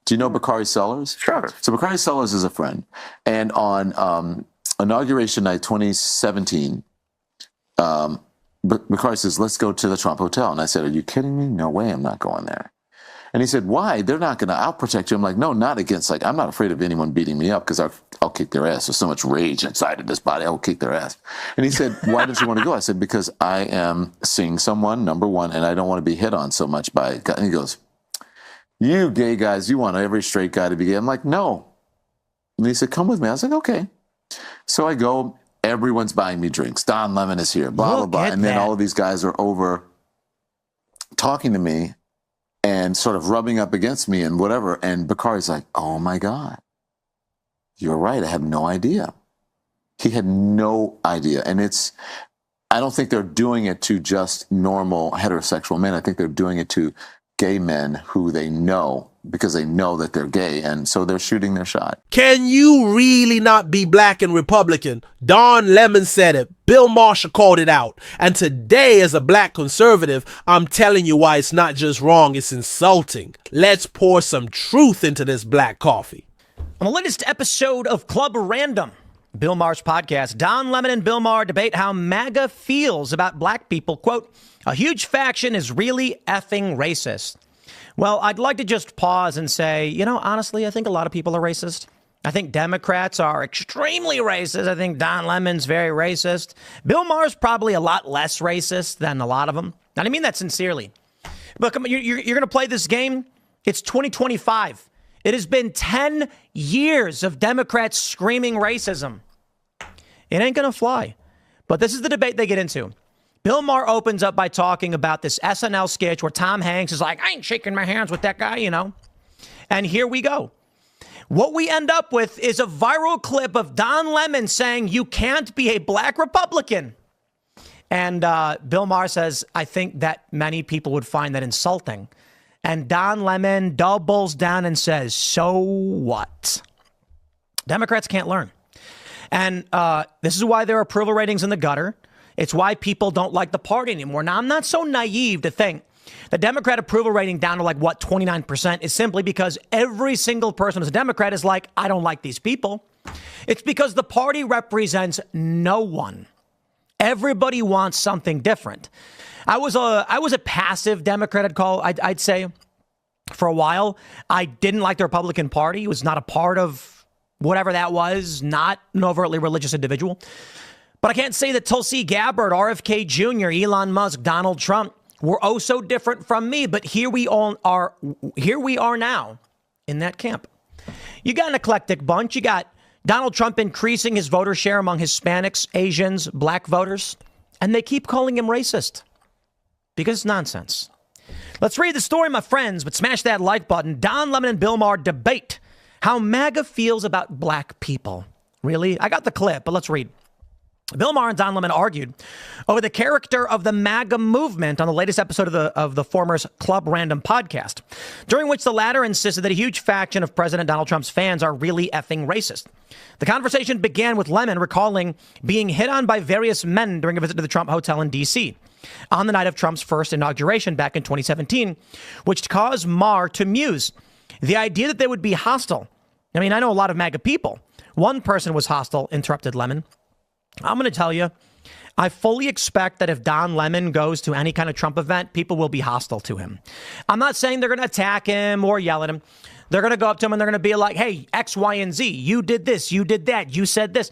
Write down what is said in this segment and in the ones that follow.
Do you know Bakari Sellers? Sure. So Bakari Sellers is a friend. And on Inauguration Night 2017, Bakari says, let's go to the Trump Hotel. And I said, are you kidding me? No way I'm not going there. And he said, why? They're not going to, I'll protect you. I'm like, no, not against, like, I'm not afraid of anyone beating me up because I'll kick their ass. There's so much rage inside of this body, I'll kick their ass. And he said, why don't you want to go? I said, because I am seeing someone, number one, and I don't want to be hit on so much by a guy. And he goes, you gay guys, you want every straight guy to be gay. I'm like, no. And he said, come with me. I was like, okay. So I go, everyone's buying me drinks. Don Lemon is here, blah, blah, blah. And then all of these guys are over talking to me and sort of rubbing up against me and whatever. And Bakari's like, oh my God, you're right. I have no idea. He had no idea. And I don't think they're doing it to just normal heterosexual men. I think they're doing it to gay men who they know because they know that they're gay, and so they're shooting their shot. Can you really not be black and Republican? Don Lemon said it. Bill Marshall called it out. And today, as a black conservative, I'm telling you why it's not just wrong, it's insulting. Let's pour some truth into this black coffee. On the latest episode of Club Random, Bill Maher's podcast, Don Lemon and Bill Maher debate how MAGA feels about black people. Quote, a huge faction is really effing racist. Well, I'd like to just pause and say, honestly, I think a lot of people are racist. I think Democrats are extremely racist. I think Don Lemon's very racist. Bill Maher's probably a lot less racist than a lot of them. And I mean that sincerely. But come on, you're going to play this game? It's 2025. It has been 10 years of Democrats screaming racism. It ain't going to fly. But this is the debate they get into. Bill Maher opens up by talking about this SNL sketch where Tom Hanks is like, I ain't shaking my hands with that guy, And here we go. What we end up with is a viral clip of Don Lemon saying you can't be a black Republican. And Bill Maher says, I think that many people would find that insulting. And Don Lemon doubles down and says, so what? Democrats can't learn. And this is why there are approval ratings in the gutter. It's why people don't like the party anymore. Now, I'm not so naive to think the Democrat approval rating down to 29% is simply because every single person who's a Democrat is like, I don't like these people. It's because the party represents no one. Everybody wants something different. I was a passive Democrat, I'd say, for a while. I didn't like the Republican Party. Was not a part of whatever that was, not an overtly religious individual. But I can't say that Tulsi Gabbard, RFK Jr., Elon Musk, Donald Trump were oh so different from me. But here we are now in that camp. You got an eclectic bunch. You got Donald Trump increasing his voter share among Hispanics, Asians, black voters. And they keep calling him racist because it's nonsense. Let's read the story, my friends, but smash that like button. Don Lemon and Bill Maher debate how MAGA feels about black people. Really? I got the clip, but let's read. Bill Maher and Don Lemon argued over the character of the MAGA movement on the latest episode of the former's Club Random podcast, during which the latter insisted that a huge faction of President Donald Trump's fans are really effing racist. The conversation began with Lemon recalling being hit on by various men during a visit to the Trump Hotel in D.C. on the night of Trump's first inauguration back in 2017, which caused Maher to muse. The idea that they would be hostile. I mean, I know a lot of MAGA people. One person was hostile, interrupted Lemon. I'm going to tell you, I fully expect that if Don Lemon goes to any kind of Trump event, people will be hostile to him. I'm not saying they're going to attack him or yell at him. They're going to go up to him and they're going to be like, hey, X, Y, and Z, you did this, you did that, you said this.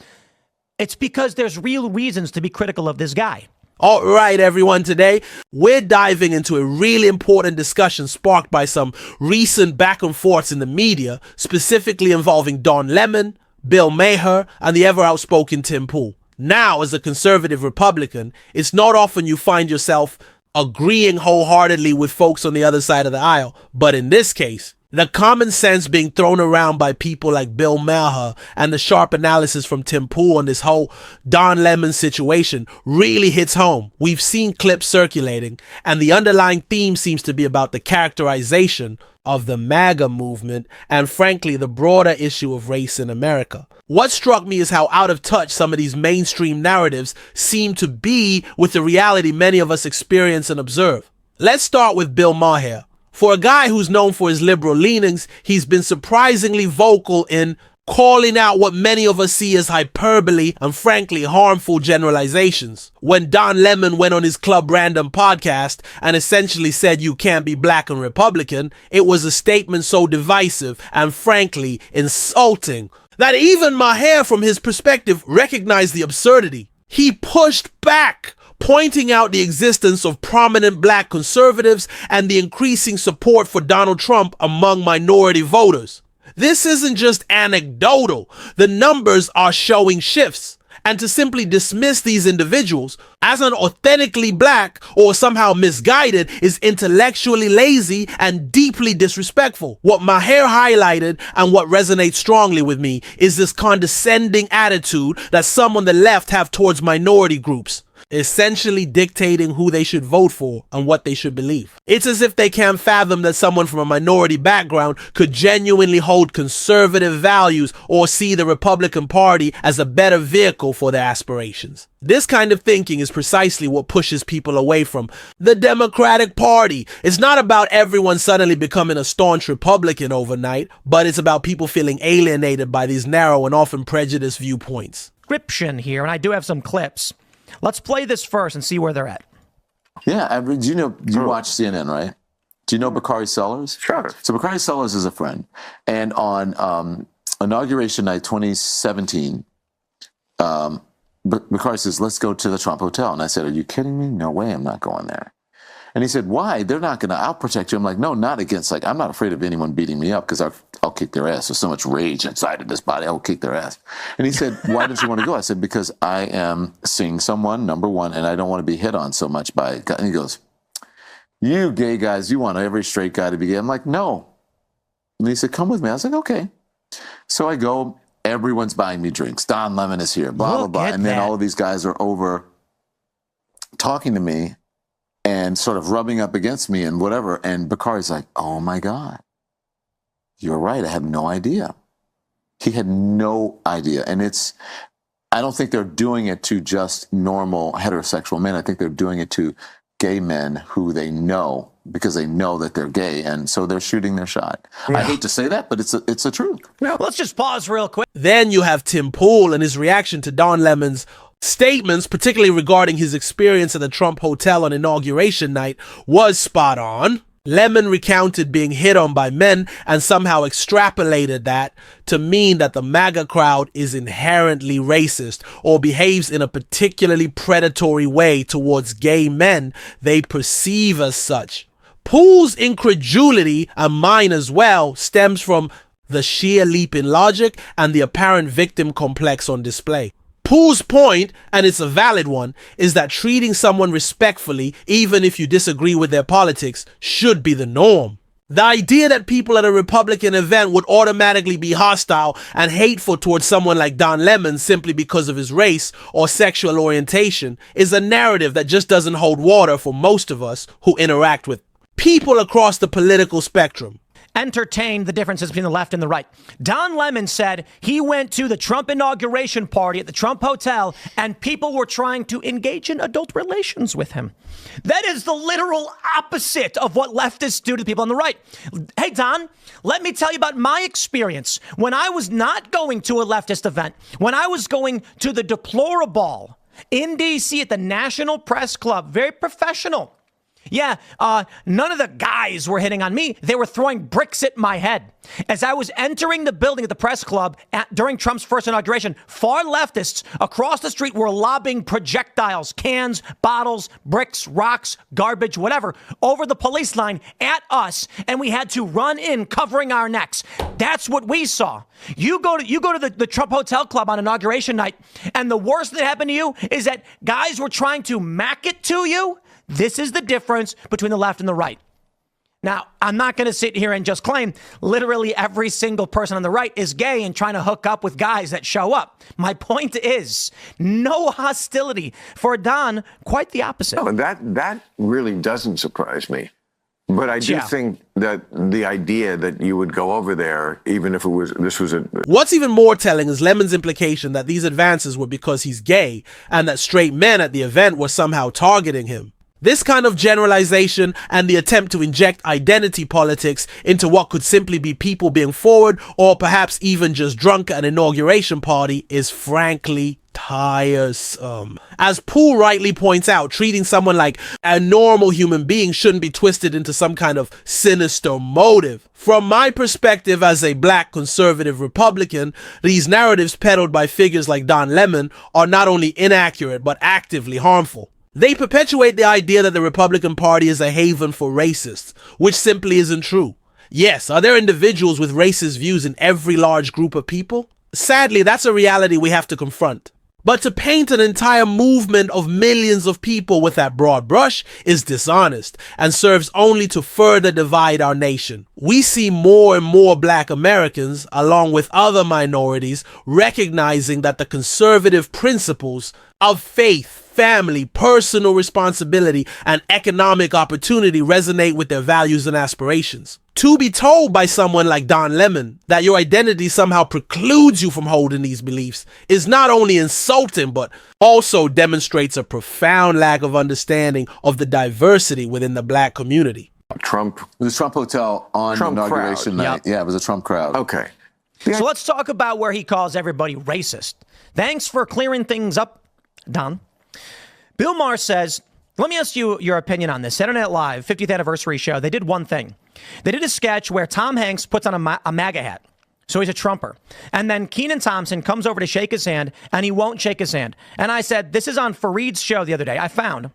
It's because there's real reasons to be critical of this guy. All right, everyone, today we're diving into a really important discussion sparked by some recent back and forths in the media, specifically involving Don Lemon, Bill Maher, and the ever outspoken Tim Pool. Now, as a conservative Republican, it's not often you find yourself agreeing wholeheartedly with folks on the other side of the aisle. But in this case, the common sense being thrown around by people like Bill Maher and the sharp analysis from Tim Pool on this whole Don Lemon situation really hits home. We've seen clips circulating, and the underlying theme seems to be about the characterization of the MAGA movement and, frankly, the broader issue of race in America. What struck me is how out of touch some of these mainstream narratives seem to be with the reality many of us experience and observe. Let's start with Bill Maher. For a guy who's known for his liberal leanings, he's been surprisingly vocal in calling out what many of us see as hyperbole and frankly harmful generalizations. When Don Lemon went on his Club Random podcast and essentially said you can't be black and Republican, it was a statement so divisive and frankly insulting that even Maher, from his perspective, recognized the absurdity. He pushed back, pointing out the existence of prominent black conservatives and the increasing support for Donald Trump among minority voters. This isn't just anecdotal. The numbers are showing shifts. And to simply dismiss these individuals as an authentically black or somehow misguided is intellectually lazy and deeply disrespectful. What Maher highlighted and what resonates strongly with me is this condescending attitude that some on the left have towards minority groups, essentially dictating who they should vote for and what they should believe. It's as if they can't fathom that someone from a minority background could genuinely hold conservative values or see the Republican Party as a better vehicle for their aspirations. This kind of thinking is precisely what pushes people away from the Democratic Party. It's not about everyone suddenly becoming a staunch Republican overnight, but it's about people feeling alienated by these narrow and often prejudiced viewpoints. Description here, and I do have some clips. Let's play this first and see where they're at. Yeah, do you watch CNN, right? Do you know Bakari Sellers? Sure. So Bakari Sellers is a friend. And on Inauguration Night 2017, Bakari says, let's go to the Trump Hotel. And I said, are you kidding me? No way I'm not going there. And he said, why? They're not going to, I'll protect you. I'm like, no, not against, I'm not afraid of anyone beating me up because I'll kick their ass. There's so much rage inside of this body, I'll kick their ass. And he said, why don't you want to go? I said, because I am seeing someone, number one, and I don't want to be hit on so much by it. And he goes, you gay guys, you want every straight guy to be gay. I'm like, no. And he said, come with me. I was like, okay. So I go, everyone's buying me drinks. Don Lemon is here, blah, blah, blah. And then all of these guys are over talking to me and sort of rubbing up against me and whatever. And Bakari's like, oh my God, you're right. I had no idea. He had no idea. And I don't think they're doing it to just normal heterosexual men. I think they're doing it to gay men who they know because they know that they're gay. And so they're shooting their shot. Yeah. I hate to say that, but it's a truth. Well, let's just pause real quick. Then you have Tim Pool and his reaction to Don Lemon's statements, particularly regarding his experience at the Trump Hotel on Inauguration Night, was spot on. Lemon recounted being hit on by men and somehow extrapolated that to mean that the MAGA crowd is inherently racist or behaves in a particularly predatory way towards gay men they perceive as such. Pool's incredulity, and mine as well, stems from the sheer leap in logic and the apparent victim complex on display. Pool's point, and it's a valid one, is that treating someone respectfully, even if you disagree with their politics, should be the norm. The idea that people at a Republican event would automatically be hostile and hateful towards someone like Don Lemon simply because of his race or sexual orientation is a narrative that just doesn't hold water for most of us who interact with people across the political spectrum. Entertain the differences between the left and the right. Don Lemon said he went to the Trump inauguration party at the Trump Hotel and people were trying to engage in adult relations with him. That is the literal opposite of what leftists do to the people on the right. Hey, Don, let me tell you about my experience when I was not going to a leftist event, when I was going to the Deplorable in D.C. at the National Press Club, very professional. Yeah, none of the guys were hitting on me. They were throwing bricks at my head. As I was entering the building at the press club during Trump's first inauguration, far leftists across the street were lobbing projectiles, cans, bottles, bricks, rocks, garbage, whatever, over the police line at us, and we had to run in covering our necks. That's what we saw. You go to the Trump Hotel Club on inauguration night, and the worst that happened to you is that guys were trying to mack it to you. This is the difference between the left and the right. Now, I'm not going to sit here and just claim literally every single person on the right is gay and trying to hook up with guys that show up. My point is no hostility. For Don, quite the opposite. No, that really doesn't surprise me. But I do think that the idea that you would go over there, even if this was a... What's even more telling is Lemon's implication that these advances were because he's gay and that straight men at the event were somehow targeting him. This kind of generalization and the attempt to inject identity politics into what could simply be people being forward or perhaps even just drunk at an inauguration party is frankly tiresome. As Poole rightly points out, treating someone like a normal human being shouldn't be twisted into some kind of sinister motive. From my perspective as a black conservative Republican, these narratives peddled by figures like Don Lemon are not only inaccurate but actively harmful. They perpetuate the idea that the Republican Party is a haven for racists, which simply isn't true. Yes, are there individuals with racist views in every large group of people? Sadly, that's a reality we have to confront. But to paint an entire movement of millions of people with that broad brush is dishonest and serves only to further divide our nation. We see more and more black Americans, along with other minorities, recognizing that the conservative principles of faith, family, personal responsibility, and economic opportunity resonate with their values and aspirations. To be told by someone like Don Lemon that your identity somehow precludes you from holding these beliefs is not only insulting, but also demonstrates a profound lack of understanding of the diversity within the black community. Trump. It was a Trump hotel on Trump inauguration crowd. night. Yep. Yeah, it was a Trump crowd. Okay. So let's talk about where he calls everybody racist. Thanks for clearing things up, Don. Bill Maher says, let me ask you your opinion on this. Saturday Night Live, 50th anniversary show, they did one thing. They did a sketch where Tom Hanks puts on a MAGA hat. So he's a Trumper. And then Kenan Thompson comes over to shake his hand, and he won't shake his hand. And I said, this is on Fareed's show the other day. I found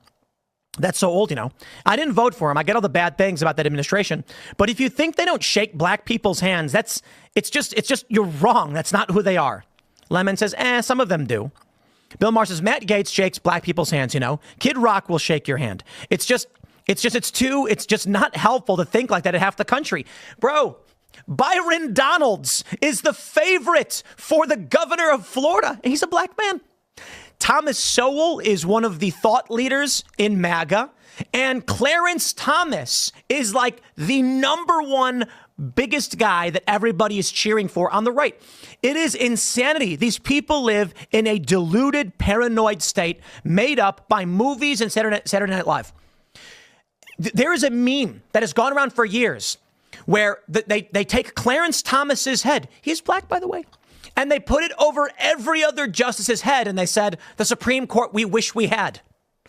that's so old, you know. I didn't vote for him. I get all the bad things about that administration. But if you think they don't shake black people's hands, it's just you're wrong. That's not who they are. Lemon says, some of them do. Bill Maher says, Matt Gaetz shakes black people's hands, you know. Kid Rock will shake your hand. It's just not helpful to think like that at half the country. Bro, Byron Donalds is the favorite for the governor of Florida. And he's a black man. Thomas Sowell is one of the thought leaders in MAGA. And Clarence Thomas is like the number one biggest guy that everybody is cheering for on the right. It is insanity. These people live in a deluded, paranoid state made up by movies and Saturday Night Live. There is a meme that has gone around for years where they take Clarence Thomas's head. He's black, by the way. And they put it over every other justice's head. And they said, the Supreme Court we wish we had.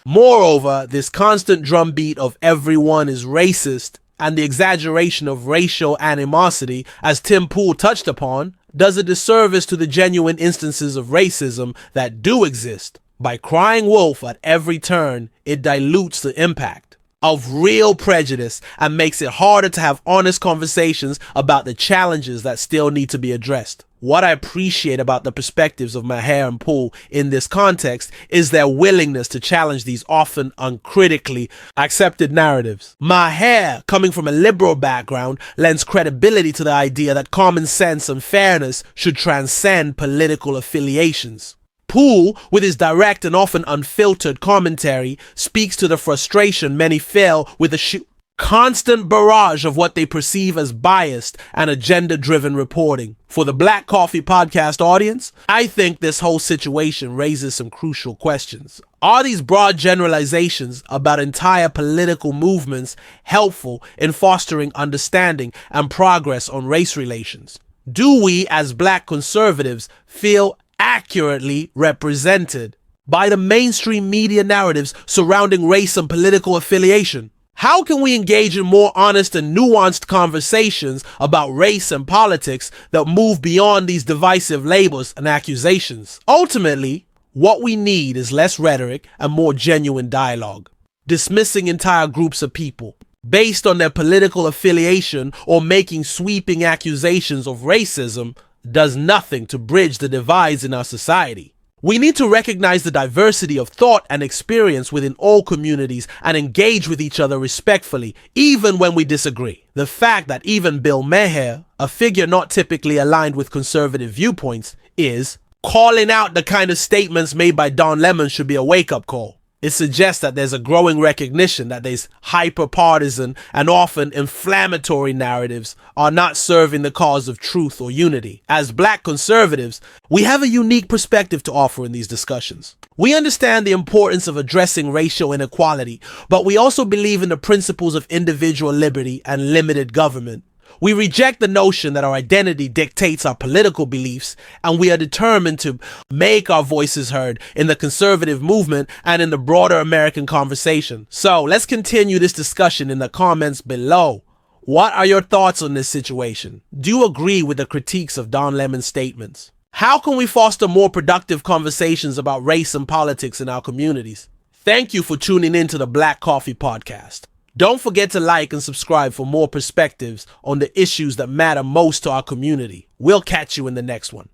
Moreover, this constant drumbeat of everyone is racist and the exaggeration of racial animosity, as Tim Poole touched upon, does a disservice to the genuine instances of racism that do exist. By crying wolf at every turn, it dilutes the impact of real prejudice and makes it harder to have honest conversations about the challenges that still need to be addressed. What I appreciate about the perspectives of Maher and Poole in this context is their willingness to challenge these often uncritically accepted narratives. Maher, coming from a liberal background, lends credibility to the idea that common sense and fairness should transcend political affiliations. Poole, with his direct and often unfiltered commentary, speaks to the frustration many feel with the constant barrage of what they perceive as biased and agenda-driven reporting. For the Black Coffee Podcast audience, I think this whole situation raises some crucial questions. Are these broad generalizations about entire political movements helpful in fostering understanding and progress on race relations? Do we, as black conservatives, feel accurately represented by the mainstream media narratives surrounding race and political affiliation? How can we engage in more honest and nuanced conversations about race and politics that move beyond these divisive labels and accusations? Ultimately, what we need is less rhetoric and more genuine dialogue. Dismissing entire groups of people based on their political affiliation or making sweeping accusations of racism does nothing to bridge the divides in our society. We need to recognize the diversity of thought and experience within all communities and engage with each other respectfully, even when we disagree. The fact that even Bill Maher, a figure not typically aligned with conservative viewpoints, is calling out the kind of statements made by Don Lemon should be a wake-up call. It suggests that there's a growing recognition that these hyper-partisan and often inflammatory narratives are not serving the cause of truth or unity. As Black conservatives, we have a unique perspective to offer in these discussions. We understand the importance of addressing racial inequality, but we also believe in the principles of individual liberty and limited government. We reject the notion that our identity dictates our political beliefs, and we are determined to make our voices heard in the conservative movement and in the broader American conversation. So let's continue this discussion in the comments below. What are your thoughts on this situation? Do you agree with the critiques of Don Lemon's statements? How can we foster more productive conversations about race and politics in our communities? Thank you for tuning in to the Black Coffee Podcast. Don't forget to like and subscribe for more perspectives on the issues that matter most to our community. We'll catch you in the next one.